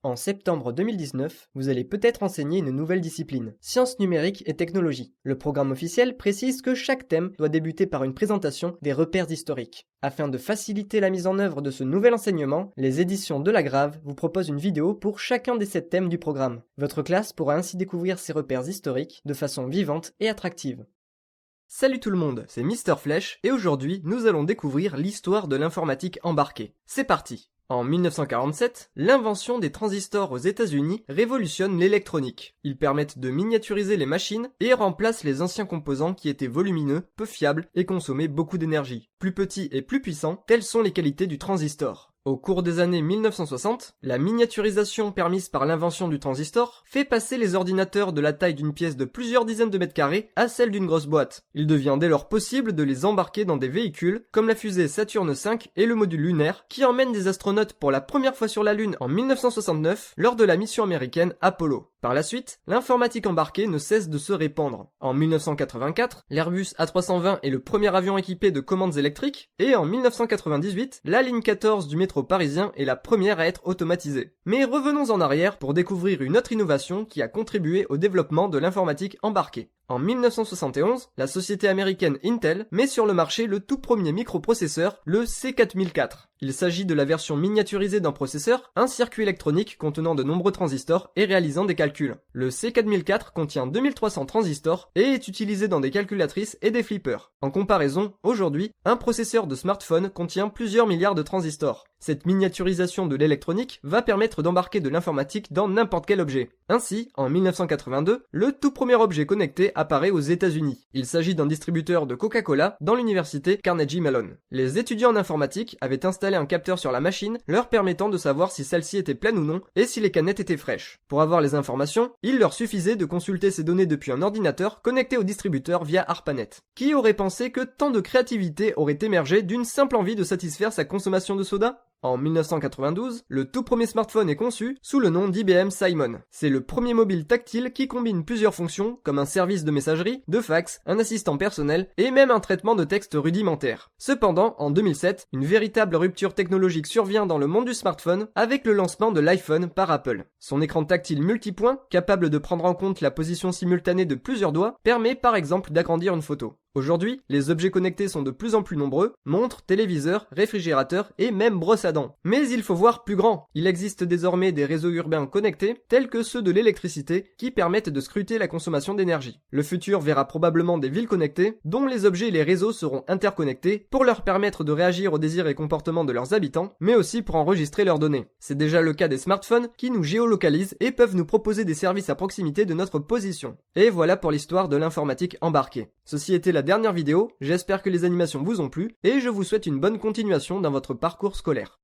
En septembre 2019, vous allez peut-être enseigner une nouvelle discipline, sciences numériques et technologies. Le programme officiel précise que chaque thème doit débuter par une présentation des repères historiques. Afin de faciliter la mise en œuvre de ce nouvel enseignement, les éditions de la Grave vous proposent une vidéo pour chacun des 7 thèmes du programme. Votre classe pourra ainsi découvrir ces repères historiques de façon vivante et attractive. Salut tout le monde, c'est Mister Flèche et aujourd'hui nous allons découvrir l'histoire de l'informatique embarquée. C'est parti! En 1947, l'invention des transistors aux États-Unis révolutionne l'électronique. Ils permettent de miniaturiser les machines et remplacent les anciens composants qui étaient volumineux, peu fiables et consommaient beaucoup d'énergie. Plus petits et plus puissants, telles sont les qualités du transistor. Au cours des années 1960, la miniaturisation permise par l'invention du transistor fait passer les ordinateurs de la taille d'une pièce de plusieurs dizaines de mètres carrés à celle d'une grosse boîte. Il devient dès lors possible de les embarquer dans des véhicules comme la fusée Saturne V et le module lunaire qui emmène des astronautes pour la première fois sur la Lune en 1969 lors de la mission américaine Apollo. Par la suite, l'informatique embarquée ne cesse de se répandre. En 1984, l'Airbus A320 est le premier avion équipé de commandes électriques, et en 1998, la ligne 14 du métro parisien est la première à être automatisée. Mais revenons en arrière pour découvrir une autre innovation qui a contribué au développement de l'informatique embarquée. En 1971, la société américaine Intel met sur le marché le tout premier microprocesseur, le C4004. Il s'agit de la version miniaturisée d'un processeur, un circuit électronique contenant de nombreux transistors et réalisant des calculs. Le C4004 contient 2300 transistors et est utilisé dans des calculatrices et des flippers. En comparaison, aujourd'hui, un processeur de smartphone contient plusieurs milliards de transistors. Cette miniaturisation de l'électronique va permettre d'embarquer de l'informatique dans n'importe quel objet. Ainsi, en 1982, le tout premier objet connecté apparaît aux États-Unis. Il s'agit d'un distributeur de Coca-Cola dans l'université Carnegie Mellon. Les étudiants en informatique avaient installé un capteur sur la machine, leur permettant de savoir si celle-ci était pleine ou non et si les canettes étaient fraîches. Pour avoir les informations, il leur suffisait de consulter ces données depuis un ordinateur connecté au distributeur via ARPANET. Qui aurait pensé que tant de créativité aurait émergé d'une simple envie de satisfaire sa consommation de soda ? En 1992, le tout premier smartphone est conçu sous le nom d'IBM Simon. C'est le premier mobile tactile qui combine plusieurs fonctions comme un service de messagerie, de fax, un assistant personnel et même un traitement de texte rudimentaire. Cependant, en 2007, une véritable rupture technologique survient dans le monde du smartphone avec le lancement de l'iPhone par Apple. Son écran tactile multipoint, capable de prendre en compte la position simultanée de plusieurs doigts, permet par exemple d'agrandir une photo. Aujourd'hui, les objets connectés sont de plus en plus nombreux, montres, téléviseurs, réfrigérateurs et même brosses à dents. Mais il faut voir plus grand. Il existe désormais des réseaux urbains connectés, tels que ceux de l'électricité, qui permettent de scruter la consommation d'énergie. Le futur verra probablement des villes connectées, dont les objets et les réseaux seront interconnectés pour leur permettre de réagir aux désirs et comportements de leurs habitants, mais aussi pour enregistrer leurs données. C'est déjà le cas des smartphones qui nous géolocalisent et peuvent nous proposer des services à proximité de notre position. Et voilà pour l'histoire de l'informatique embarquée. Ceci était la dernière vidéo, j'espère que les animations vous ont plu et je vous souhaite une bonne continuation dans votre parcours scolaire.